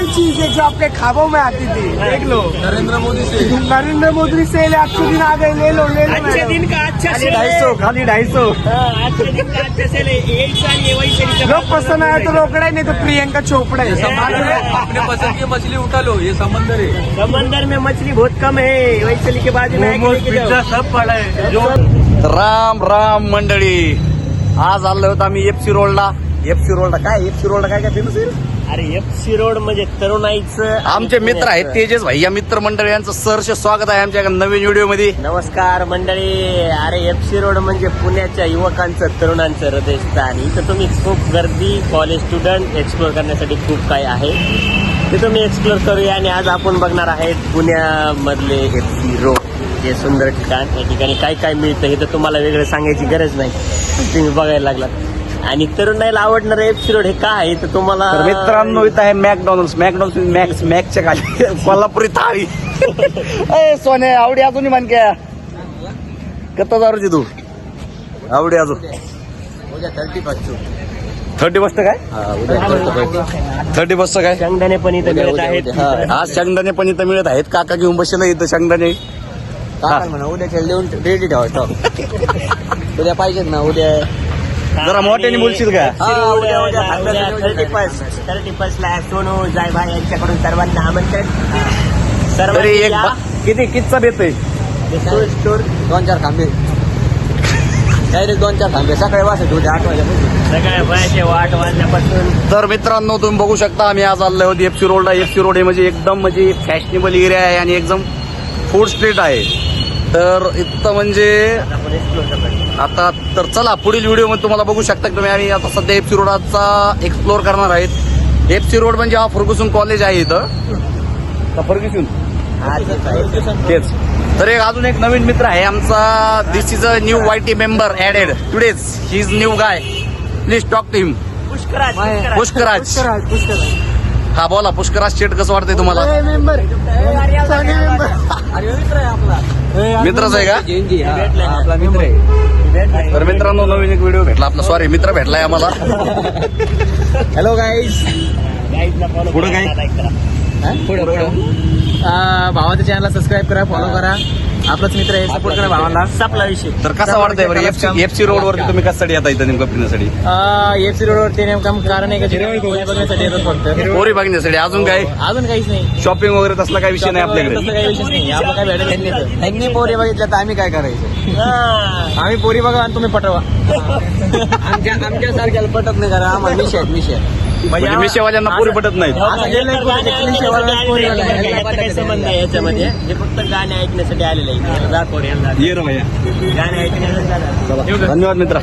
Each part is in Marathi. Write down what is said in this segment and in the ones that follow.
वही चीज है जो आपके ख्वाबों में आती थी। देख लो, नरेंद्र मोदी सेल अच्छे दिन आ गए, ले लो अच्छे दिन का अच्छा सेल है। खाली 250। अच्छे दिन का अच्छा सेल है। यही साल ये वही सेल। लोग पसंद आया तो रोकड़ा ही, नहीं तो प्रियंका चोपड़ा है। अपने पसंद की मछली उठा लो, ये समंदर है। समंदर में मछली बहुत कम है। वही सेल के बाद में पिझ्झा सब पड़ा है। राम राम मंडळी, आज आलो होतो आम्ही एफसी रोडला. एफसी रोडला काय फेमस आहे? अरे एफसी रोड म्हणजे तरुणाईचं. आमचे मित्र आहेत तेजस भाई, या मित्र मंडळी यांचं सहर्ष स्वागत आहे आमच्या नवीन व्हिडिओ मध्ये. नमस्कार मंडळी. अरे एफसी रोड म्हणजे पुण्याच्या युवकांचं, तरुणांचं हृदयस्थान. इथं तुम्ही खूप गर्दी, कॉलेज स्टुडंट एक्सप्लोर करण्यासाठी खूप काही आहे. ते तुम्ही एक्सप्लोर करूया. आणि आज आपण बघणार आहेत पुण्यामधले एफसी रोड, हे सुंदर ठिकाण. या ठिकाणी काय काय मिळतं हे तर तुम्हाला वेगळं सांगायची गरज नाही, तुम्ही बघायला लागलात. आणि तरुणाईला आवडणार एफसी रोड हे काय आहे तर तुम्हाला. तर मित्रांनो, इथं आहे मॅकडॉनल्ड्स. मॅक्सच्या खाली कोल्हापुरी थाळी. ए सोने, आवडी अजून मानक्या कत्ता दारूची तू आवडी अजून 30 काय 30 काय शेंगदाणे पण इथं मिळत आहेत. आज शेंगदाणे पण इथं मिळत आहेत. काका घेऊन बसले इथं शेंगदाणे. म्हणा उद्या देऊन रेडी ठेवा. उद्या पाहिजेत ना, उद्या जरा मोठ्याने बोलशील का? 31 ला सोनू जायभाई यांच्याकडून सर्वांना आमंत्रण. तरी एक कितीचा बेत आहे? स्टोर 2-4 खांबे, डायरेक्ट 2-4 खांबे सकाळी वाजता उद्या 8 वाजल्यापासून. सगळ्या वयाचे 8 वाजल्यापासून. तर मित्रांनो, तुम्ही बघू शकता आम्ही आज आलो आहोत एफसी रोडला. एफसी रोड हे म्हणजे एकदम म्हणजे फॅशनेबल एरिया आहे आणि एकदम फूड स्ट्रीट आहे. तर इथं म्हणजे आता तर चला पुढील व्हिडिओमध्ये तुम्हाला बघू शकता की तुम्ही. आम्ही आता सध्या एफसी रोडचा एक्सप्लोर करणार आहेत. एफसी रोड म्हणजे हा फर्ग्युसन कॉलेज आहे इथं का फर्ग्युसन तेच. तर अजून एक नवीन मित्र आहे आमचा. दिस इज अ न्यू वायटी member added today's. He is new guy. Please talk to him. Pushkaraj. हा बोला पुष्कराज शेट, कसं वाटतंय तुम्हाला? मित्रच आहे का? आपला मित्र आहे. तर मित्रांनो, नवीन एक व्हिडिओ भेटला आपला. सॉरी, मित्र भेटलाय आम्हाला. Hello guys. पुढं काय? भावाच्या चॅनलला सबस्क्राईब करा, फॉलो करा. आपलाच मित्र आहे, सपोर्ट करा भावाला. संपला विषय. तर कसं वाटतंय बरं एफसी रोड वरती तुम्ही कशासाठी येता इथं नेमकं फिरण्यासाठी? एफसी रोडवरती नेमकं कारण आहे का पोरी बघण्यासाठी येतात फक्त. पोरी बघण्यासाठी. अजून काय? अजून काहीच नाही. शॉपिंग वगैरे तसला काही विषय नाही आपल्याकडे. तसं काही विषय नाही. आपलं काय भेटेल त्यांनी पोरी बघितल्या तर आम्ही काय करायचं? आम्ही पोरी बघा आणि तुम्ही पटवा. आमच्यासारख्याला पटत नाही करा. आम्हाला मिशे म्हणजे मिशेवाल्यांना पोरी पटत नाहीत. काही संबंध आहे याच्यामध्ये. हे फक्त गाणे ऐकण्यासाठी आलेले आहे. ये रे भैया. गाणे ऐकण्यासाठी. धन्यवाद मित्र.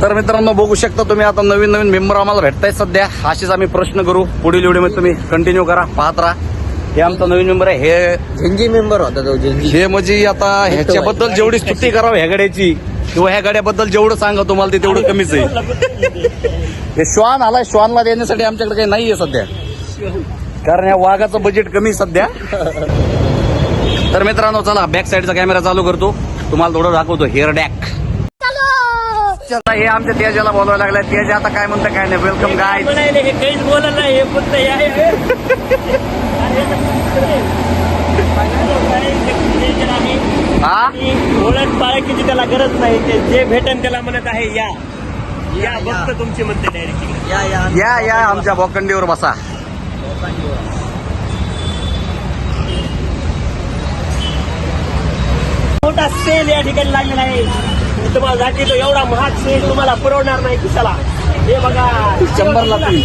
तर मित्रांनो, बघू शकता तुम्ही आता नवीन मेंबर आम्हाला भेटतायत सध्या. असेच आम्ही प्रश्न करू पुढील व्हिडिओमध्ये. तुम्ही कंटिन्यू करा, पाहत राहा. हे आमचा नवीन मेंबर आहे. हे झेंजी मेंबर होता तो. हे म्हणजे आता ह्याच्याबद्दल जेवढी स्तुती करावं ह्या गाड्याची किंवा ह्या गाड्याबद्दल जेवढं सांगा तुम्हाला ते तेवढं कमीच आहे. हे श्वान आलाय. श्वानला देण्यासाठी आमच्याकडे काही नाहीये सध्या, कारण या वाघाचं बजेट कमी सध्या. तर मित्रांनो, चला बॅक साईडचा कॅमेरा चालू करतो, तुम्हाला थोडं दाखवतो हेअर डॅक. हे आमच्या तेजाला बोलायला लागलाय. तेज आता काय म्हणतं काय नाही. वेलकम गाय. हे काहीच बोलत नाही. हे फक्त ओळख पाळखीची त्याला गरज नाही. ते जे भेटन त्याला म्हणत आहे या फक्त तुमची म्हणते डायरेक्ट या आमच्या बोकंडीवर बसा. मोठा सेल या ठिकाणी लागलेला आहे. तुम्हाला जाते तो एवढा महाग सेल तुम्हाला पुरवणार नाही किशाला. हे बघा 100ला 3.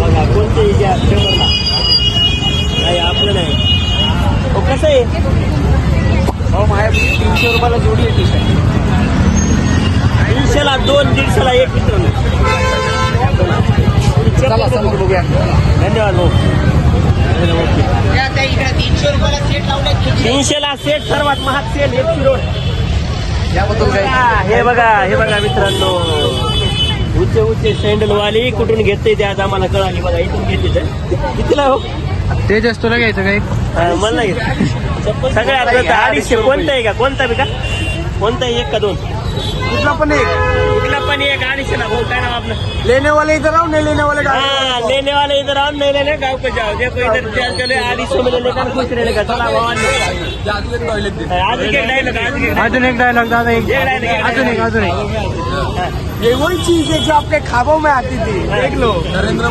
बघा कोणते घ्या 100ला. नाही आपलं नाही. कसं आहे? 300 रुपयाला जोडी आहे. 300ला 2, 150ला 1 मित्रांनो. चला समोर बघूया. धन्यवाद भाऊ. 300ला सेट सर्वात महाग सेल एफसी रोड. याबद्दल काय? हे बघा मित्रांनो, उच्च सँडलवाली कुठून घेते ते आज आम्हाला कळाली. बघा इथून घेते तर कितीला हो? तेजस तुला घ्यायचं काय? मला नाही घेत. सगळ्यात 250. कोणता आहे का? कोणता बी का? कोणता एक का 2? कुठला पण एक. कुठला पण एक ना भाऊ, काय नाव आपलं? लेने वाले इधर आओ, नहीं लेने वाले हाँ, लेने वाले इधर आओ, नहीं लेने गाँव को जाओ। देखो इधर चले आधी सौ में लेने का कुछ रहने का। चला भावानी आज एक डायलॉग, अजून एक डायलॉग दादा, एक अजून एक ये वही चीज है जो आपके ख्वाबों में आती थी, देख लो। नरेंद्र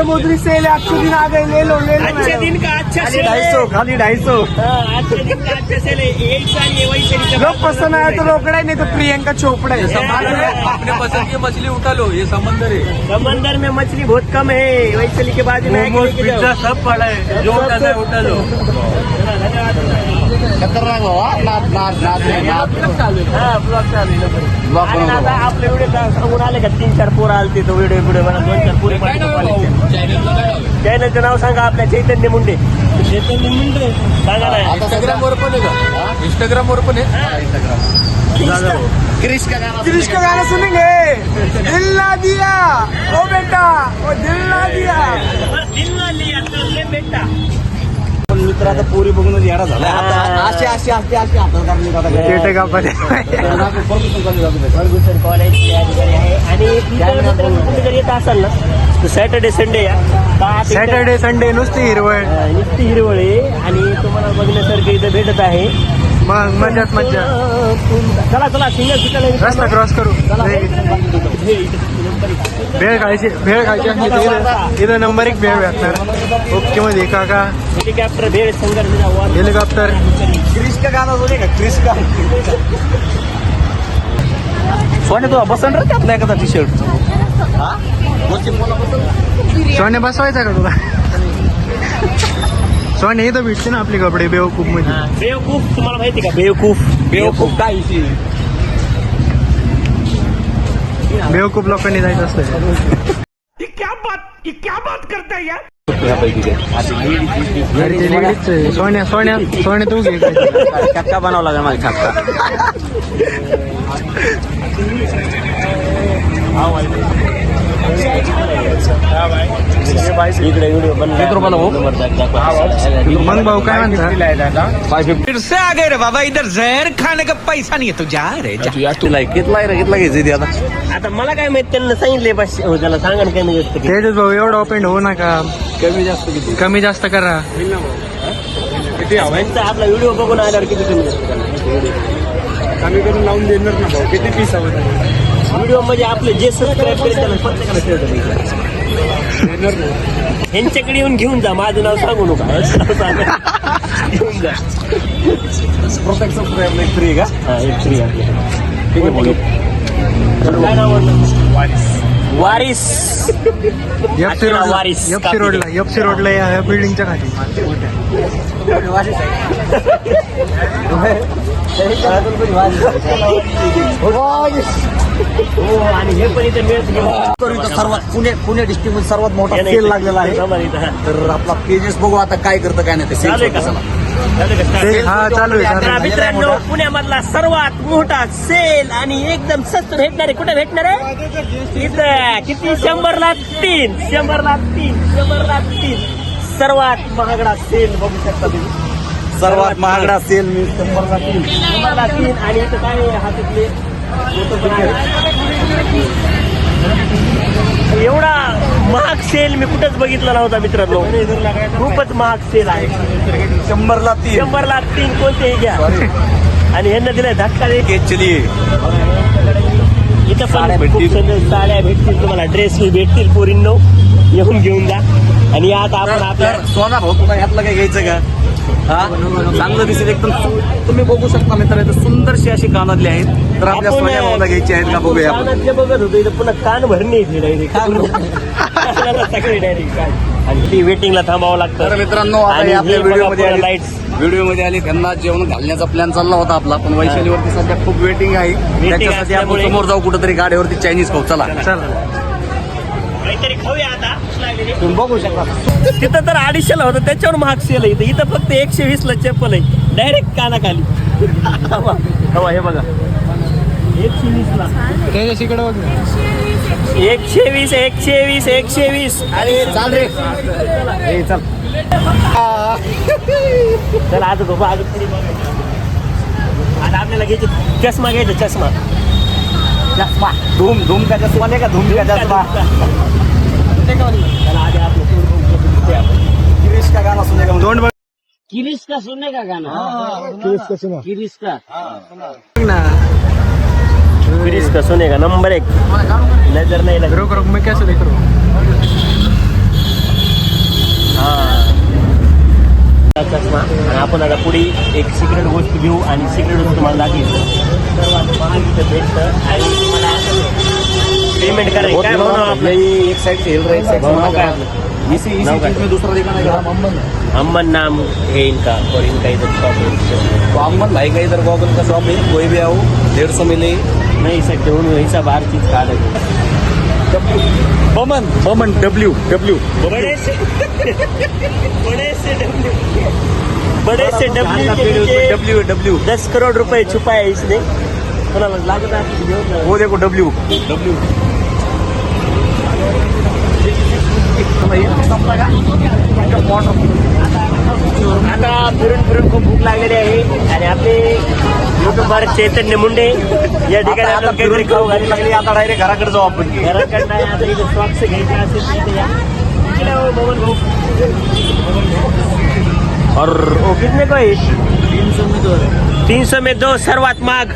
मोदी से अच्छे दिन आ गए, ले लो अच्छे दिन का अच्छा सेल है। खाली 250। हाँ, अच्छे दिन का अच्छा सेल है। यही साल ये वही सेल लोग पसंद आया तो रोकड़ा ही, नहीं तो प्रियंका चोपड़ा है। अपने पसंद की मछली उठा लो, ये समंदर है। समंदर में मछली बहुत कम है। वैशाली के बाजू में लेके जाओ। सब पड़ा है, जो उठाना है उठा लो। खतरनाक भावा, नाद नाद नाद नाद हाँ, ब्लॉग चालू आहे. ब्लॉग आणि बनवतो. आता आपले व्हिडिओ सांगून आले का 3-4 पोरं आलते तो व्हिडिओ बनवा 2-4 पोरं चॅनलचं नाव सांगा आपल्या चैतन्य मुंडे. सांगा ना. इंस्टाग्राम वर पण आहे का? इंस्टाग्राम वर पण आहे. क्रिश का गाना क्रिश का गाना सुनेंगे, दिल ना दिया ओ बेटा, ओ दिल ना दिया। दिल ना लिया तो ले बेटा. मित्र आता पोरी बघूनच येडा झाला. असे हातात काढले आता. फर्ग्युसन कॉलेज या ठिकाणी आहे. आणि मित्रांनो, तुम्ही जर येत असाल ना तर सॅटर्डे संडे या. सॅटर्डे संडे नुसती हिरवळ, नुसती हिरवळ आहे आणि तुम्हाला बघण्यासारखं इथं भेटत आहे. मग मज्जाच मज्जा. चला चला सिंगल रस्ता क्रॉस करू. भेळ खायची आणि इथं नंबर 1 भेळ भेटणार. ओके मध्ये काका हेलिकॉप्टर भेळ संघर्ष हेलिकॉप्टर. क्रिश का गाना सुनेगा, क्रिश का. सोने तुला बसन रे त्यातला एखादा टी शर्ट. सोने बसवायचा का तुला? सोने इथं भेटते ना आपले कपडे बेवकूफ मध्ये. बेवकूफ तुम्हाला माहिती का? बेवकूफ काय बेवकूफ लोकांनी जायचं असतं. अरे ते लेडीजच आहे. सोन्या तू घे. चक्का बनावं लागेल मला चक्का. इकडे व्हिडिओ किती रुपयाला भाऊ? मग भाऊ काय म्हणता? 550. फिर से आ गए रे बाबा, इधर जहर खाने का पैसा नहीं है तो जा रे जा. कितला घ्यायचं ते आता. आता मला काय माहित, त्यांना सांगितले पाचशे. हो, त्याला सांगा ना कमी जास्त किती. तेजस भाऊ एवढं ओपन होऊ नका, कमी जास्त किती? कमी जास्त करा. त्यांचा आपला व्हिडिओ बघून आल्यावर किती कमी जास्त करणार? कमी करून लावून देणार ना भाऊ. किती पीस हवं? व्हिडिओ म्हणजे आपले जे सबस्क्राईब केले त्याला प्रत्येकाला शेअर करायचं. ह्यांच्याकडे येऊन घेऊन जा, माझं नाव सांगू नका. घेऊन जा. प्रत्येक सबस्क्राईबला एक फ्री का? हा, एक फ्री आहे. ठीक आहे बोलू. काय नाव म्हणलं? वारिस. एफसी रोडला या बिल्डिंगच्या खाली. हो, आणि हे पण इथे मिळत. सर्वात पुणे डिस्ट्रिक्ट मध्ये सर्वात मोठा सेल लागलेला आहे. तर आपला पेजेस बघू आता काय करतं काय नाही ते चालू आहे का? सेल. हा चालू आहे. मित्रांनो, पुण्यामधला सर्वात मोठा सेल आणि एकदम स्वस्त भेटणार आहे. कुठे भेटणार आहे? इथं किती? 100ला 3. सर्वात महागडा सेल बघू शकता तुम्ही. सर्वात महागडा सेल मी 100ला 3. 100ला 3. आणि इथं काय आहे? हातातले एवढा महाग सेल मी कुठंच बघितला नव्हता मित्रांनो. खूपच महाग सेल आहे. 100ला 3. 100ला 3 कोणतेही घ्या. आणि ह्यांना दिलाय धक्का दे. चलिए इथं पण खूप सुंदर साड्या भेटतील तुम्हाला, ड्रेस भेटतील. पोरींनो येऊन घेऊन जा. आणि आता आपण आपल्या सोना भाऊ तुला ह्यातलं काय घ्यायचं का? हा चांगलं दिसेल एकदम. तुम्ही बघू शकता मित्रांनो, सुंदरशी अशी कानातली आहेत. तर आपल्या सोन्या भाऊला घ्यायची आहेत का बघूया आपण. कानातले बघत होतो, इथं पुन्हा कान भरणे डायरेक्ट सगळे डायरेक्ट. आणि ती वेटिंगला थांबावं तर लागतं. मित्रांनो आता आणि हे आपल्या हे बघा व्हिडिओमध्ये पुन्हा आले. lights. व्हिडिओमध्ये आले त्यांना जेवण घालण्याचा प्लॅन चालला होता आपला, पण वैशालीवरती सध्या खूप वेटिंग आहे. त्याच्यासाठी आपण असल्यामुळे समोर जाऊ कुठेतरी गाडीवरती चायनीज खाऊ. चला काहीतरी खाऊया आता. तुम्ही बघू शकता. तिथं तर 250ला होतं, त्याच्यावर महाग सेल आहे. इथं फक्त 120ला चप्पल आहे, डायरेक्ट कानाखाली. हवा हे बघा 120ला. त्याच्याकडे बघ. 120. अरे चाल रे. चल चला आता बाबा, आता आपल्याला घ्यायचं चष्मा. चष्मा धूम धूम का चष्मा नाही का धूम का चष्मा चला आधी आपलं tour बघून दिसते आपण. गिरीश का गाना सुनेगा दोन किरीस का सुनने का गाना किरीस का किरीस का सुनेगा नंबर 1 नजर नाही लग रुक रुक मैं कैसे देख रहा हूँ चष्मा आणि आपण आता पुढे एक सिक्रेट गोष्ट घेऊ आणि सिक्रेट गोष्ट तुम्हाला दाखवतो सर्वात महाग इथं भेटतं आणि तुम्हाला पेमेंट करायचं काय म्हणून आपलं एक साइड से हिल रहा है एक साइड नाव काय से आपलं इसी चीज में दूसरा देखा नहीं अम्मन नाम है इनका और इनका इधर शॉप है तो अमन भाई का इधर गॉगल का शॉप है कोई भी आओ 150 में ले नहीं सकते उन ऐसा बाहर चीज खा रहे बमन बमन डब्ल्यू डब्ल्यू बड़े से डब्ल्यू डब्ल्यू डब्ल्यू 10 करोड़ रुपए छुपाए इसने कोणाला लागत आहे वो देखो डब्ल्यू डब्ल्यू आता फिरून फिरून खूप भूक लागलेली आहे आणि आपले युट्यूबर चैतन्य मुंडे या ठिकाणी आपण काहीतरी खाऊ घालू लागले. आता डायरेक्ट घराकडे जाऊ आपण घराकडे नाही आता इथे सॉक्स घ्यायचे असेल तर इथे या. इकडे हो, बबन भाऊ. और वो कितने को है 300 में 2 सर्वात महाग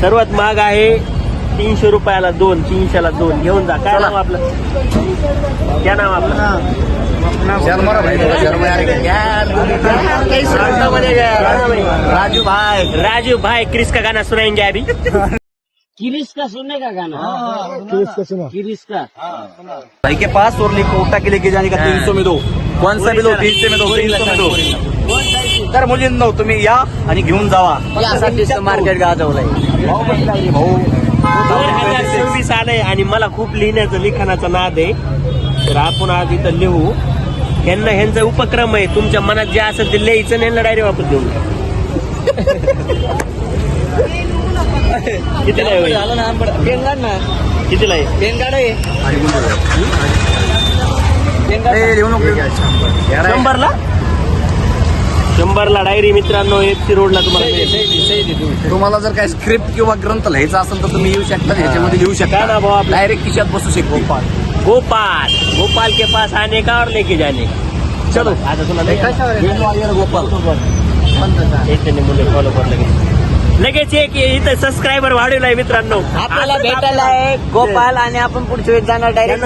सर्वात महाग आहे 300 रुपयाला 2 300ला 2 घेऊन जा. काय नाव आपलं क्या नाव आपलं शर्मा भाई शर्मा राजू भाई राजू भाई क्रिस का गाना सुनाएंगे अभी किरिस का सुनने का गाना किरिस का भाई के पास और लिखो उठा के लेके जाने का 300 में दो कौन सा भी दो 300 में दो 300 में दो तर मुलींनो no, तुम्ही या आणि घेऊन जावा यासाठी मार्केट गाजवलंय भाऊ 2026 आलंय आणि मला खूप लिहिण्याचं लिखाणाचा नाद आहे. तर आपण आज इथं लिहू ह्यांचा उपक्रम आहे. तुमच्या मनात जे असेल ते लिहायचं आणि ह्यांना डायरी वापस देऊन कितीला आहे कितीला आहे शंभरला डायरी मित्रांनो FC रोडला तुम्हाला मिळेल. तुम्हाला जर काय स्क्रिप्ट किंवा ग्रंथ लिहायचा असेल तर तुम्ही येऊ शकता ह्याच्यामध्ये लिहू काय शकता ना भाऊ आपलं डायरेक्ट खिशात बसू शकतो गोपाल के पास आने का और लेके जाने का. चलो आता तुला गोपाल चैतन्य मुले फॉलो कर लगेच एक इथं सबस्क्रायबर वाढवलाय मित्रांनो. आपल्याला भेटायला आहे गोपाल आणि आपण पुढच्या वेळेस जाणार डायरेक्ट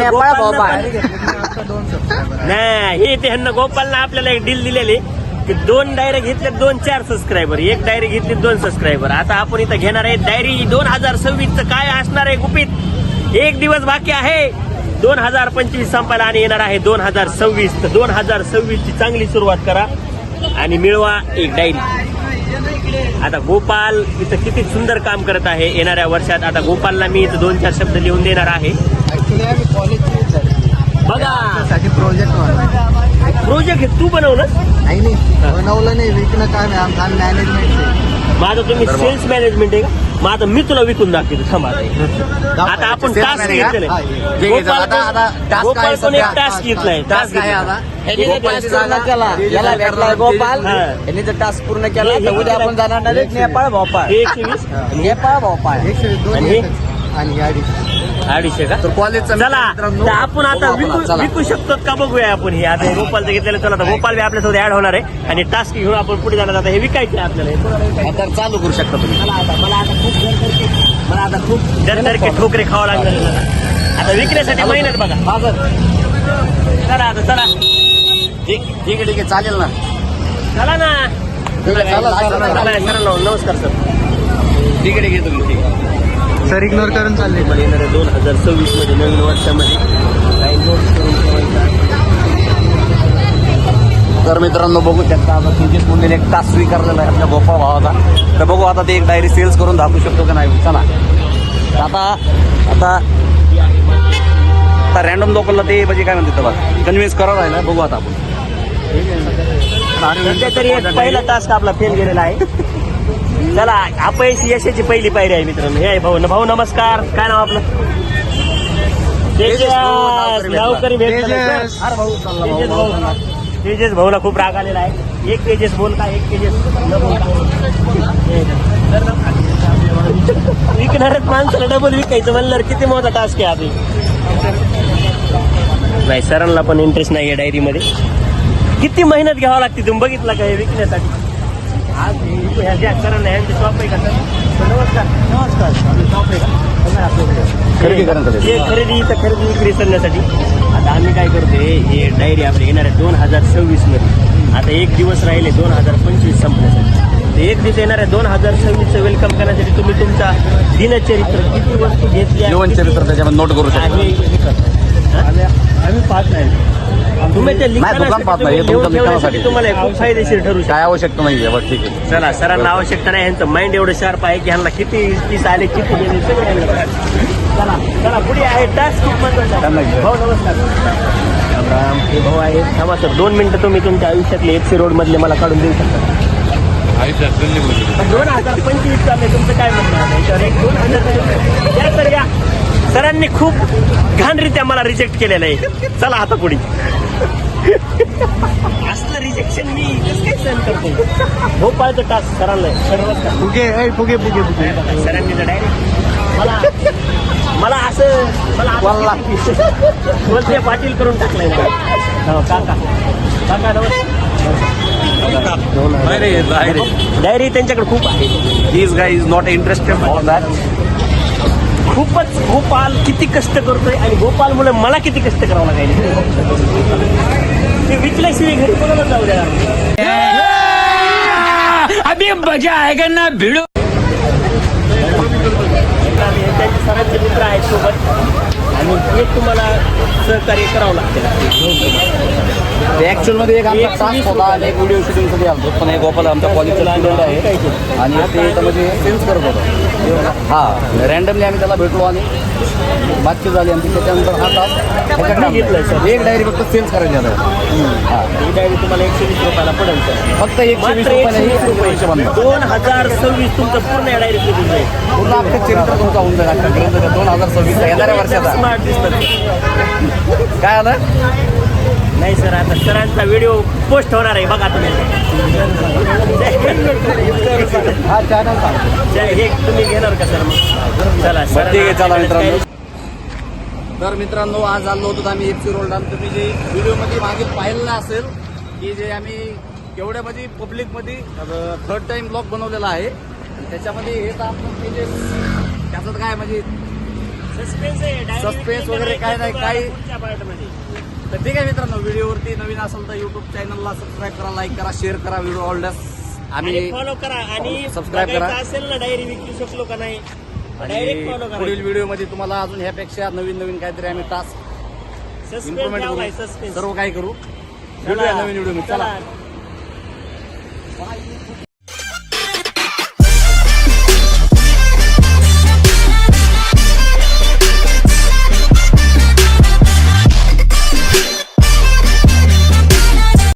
नाही ते ह्यांना गोपालनं आपल्याला एक डील दिलेली की 2 डायरी घेतले 2-4 सबस्क्रायबर 1 डायरी घेतली 2 सबस्क्रायबर. आता आपण इथं घेणार आहे डायरी 2026 चं काय असणार आहे गुपित. 1 दिवस बाकी आहे 2025 संपायला आणि येणार आहे 2026. तर 2026 ची चांगली सुरुवात करा आणि मिळवा एक डायरी. आता गोपाल इथं किती सुंदर काम करत आहे येणाऱ्या वर्षात. आता गोपालला मी इथं 2-4 शब्द लिहून देणार आहे. बघा प्रोजेक्ट हे तू बनवलं बनवलं नाही विकणं काय नाही आमचं मॅनेजमेंट माझं तुम्ही सेल्स मॅनेजमेंट आहे का. मग आता मी तुला विकून दाखवतो थांबा आता आपण टास्क घेतलेला गोपाल पण एक टास्क घेतलाय टास्क याला भेटलाय गोपाल यांनी जर टास्क पूर्ण केला तर उद्या आपण जाणार डायरेक्ट नेपाळ भोपाळ 120 नेपाळ भोपाळ 102 आणि 250 का तर कॉलेजचा चला तर आपण आता विकू शकतो का बघूया आपण हे आता गोपालचं घेतलेलं. चला तर गोपाल बी आपल्यासोबत ऍड होणार आहे आणि टास्क घेऊन आपण पुढे जाणार. आता हे विकायचं आहे आपल्याला तर चालू करू शकता तुम्ही मला आता खूप दरसारखे ठोकरे खावं लागणार. आता विकण्यासाठी मेहनत बघा चला आता चला ठीक आहे चालेल ना चला ना चला नमस्कार सर ठीक आहे तुम्ही ठीक आहे सर इग्नोर करून चालले येणाऱ्या 2026 मध्ये नवीन वर्षामध्ये काही नोट्स करून ठेवायचा. तर मित्रांनो बघू शकता आता तेजस मुंडेने एक टास्क स्वीकारलेला आहे आपल्या गोपाळ भावाचा. तर बघू आता ते एक डायरी सेल्स करून दाखवू शकतो का नाही. चला आता रॅन्डम लोकांना ते म्हणजे काय म्हणतात बघा कन्व्हिन्स करावं आहे ना. बघू आता आपण सध्या तरी एक पहिला टास्क आपला फेल गेलेला आहे. चला अपयशी यशाची पहिली पायरी आहे मित्रांनो. हे आहे भाऊ नमस्कार काय नाव आपलं गावकरी भेट तेजस भाऊला खूप राग आलेला आहे. एक तेजस बोल का एक तेजस न बोल का विकणाऱ्याच माणसाला डबल विकायचं म्हणल्यावर किती मोठा टास्क आहे आधी. नाही सरांना पण इंटरेस्ट नाही आहे डायरीमध्ये. किती मेहनत घ्यावं लागते तुम्ही बघितलं का हे विकण्यासाठी. आज ह्या सरांना यांचे शॉप आहे का सर? नमस्कार नमस्कार शॉप आहे का? खरेदी करण्यासाठी. हे खरेदी विक्री करण्यासाठी. आता आम्ही काय करतोय हे डायरी आपली येणार आहे 2026 मध्ये. आता एक दिवस राहिले 2025 संपण्यासाठी. एक दिवस येणार आहे 2026 वेलकम करण्यासाठी तुम्ही तुमचा दिनचरित्र किती वस्तू घेतल्या जीवनचरित्र त्याच्यामध्ये नोट करू शकता. आम्ही पाहत नाही. तुम्ही ते नाही, दुकान पाहत नाही, हे तुमच्या लिहून ठेवण्यासाठी लिखाणासाठी. तुम्हाला खूप फायदेशीर ठरू शकतो. काय आवश्यकता नाही बस ठीक आहे. चला सरांना आवश्यकता नाही. यांचं माइंड एवढं शार्प आहे की ह्यांना किती पीस आले किती गेले सगळं ह्यांना कळतं. चला चला पुढे आहे टास्क खूप महत्वाचा. भाऊ नमस्कार. राम हे भाऊ आहे. थांबा सर 2 मिनिटं तुम्ही तुमच्या आयुष्यातले FC रोड मधले मला काढून देऊ शकता. 2025 चाललंय तुमचं काय म्हणणं आहे याच्यावर? एक 2000 या तर या. सरांनी खूप घाणरित्या मला रिजेक्ट केलेलं आहे. चला आता पुढे. असलं रिजेक्शन मी कसं काय सहन करतो. भोपाळचं टास्क सरांना सर्वच फुगे फुगे फुगे फुगे सरांनी तर डायरेक्ट मला असं बोलते पाटील करून टाकलंय ना. हो, काका डायरी त्यांच्याकडे खूप आहे. This guy is not interested for that. खूपच गोपाल किती कष्ट करतोय आणि गोपाल मुळे मला किती कष्ट करावं लागायचे. ते विकल्याशिवाय घरी कोणाला जाऊ द्या. अभी मजा आएगा ना भिड़ो. त्यांचे सरांचे मित्र आहेत सोबत आणि ते तुम्हाला सहकार्य करावं लागतं. ऍक्च्युअल मध्ये एक आमचा टास्क होता आणि एक व्हिडिओ शूटिंग साठी आलतो. पण एक गोपाल आमच्या कॉलेजचा स्टुडंट आहे आणि ते म्हणजे सेल्स करत होता. हा रँडमली आम्ही त्याला भेटलो आणि बातचीत झाली आमची. त्याच्यानंतर हा टास्क एक डायरी फक्त सेल्स करायची आता. हा ही डायरी तुम्हाला 120 रुपयाला पडेल सर. फक्त 120 रुपयाला 2026 तुमचं पूर्ण या डायरी पूर्ण पूर्ण अख्खं चरित्र तुमचा होऊन जाईल आतापर्यंत 2026 येणाऱ्या वर्षाचा. स्मार्ट दिसतात. काय आलं नाही सर आता सरांचा व्हिडिओ पोस्ट होणार आहे बघा तुम्ही. हा चॅनल सांग. हे तुम्ही घेणार का सर मग? चला सर ठीक आहे चला मित्रांनो. तर मित्रांनो आज आलो होतो आम्ही FC रोडला. तुम्ही जे व्हिडिओमध्ये मागे पाहिलं असेल की जे आम्ही केवढ्यामध्ये पब्लिकमध्ये 3rd टाइम ब्लॉग बनवलेला आहे. त्याच्यामध्ये हे तर आपण म्हणजे त्याच्यात काय म्हणजे सस्पेन्स वगैरे काय नाही काही. तर ठीक आहे मित्रांनो व्हिडिओवरती नवीन असेल तर युट्यूब चॅनलला सबस्क्राईब करा, लाईक करा, शेअर करा. व्हिडिओ ऑलडेस आम्ही फॉलो करा आणि सबस्क्राईब करा. असेल ना डायरी विकू शकलो का नाही आणि डायरेक्ट फॉलो करा. पुढील व्हिडिओमध्ये तुम्हाला अजून ह्यापेक्षा नवीन काहीतरी आम्ही टास्क इम्प्रुव्हमेंट करू, सर्व काही करू. भेटूया नवीन व्हिडिओ. चला.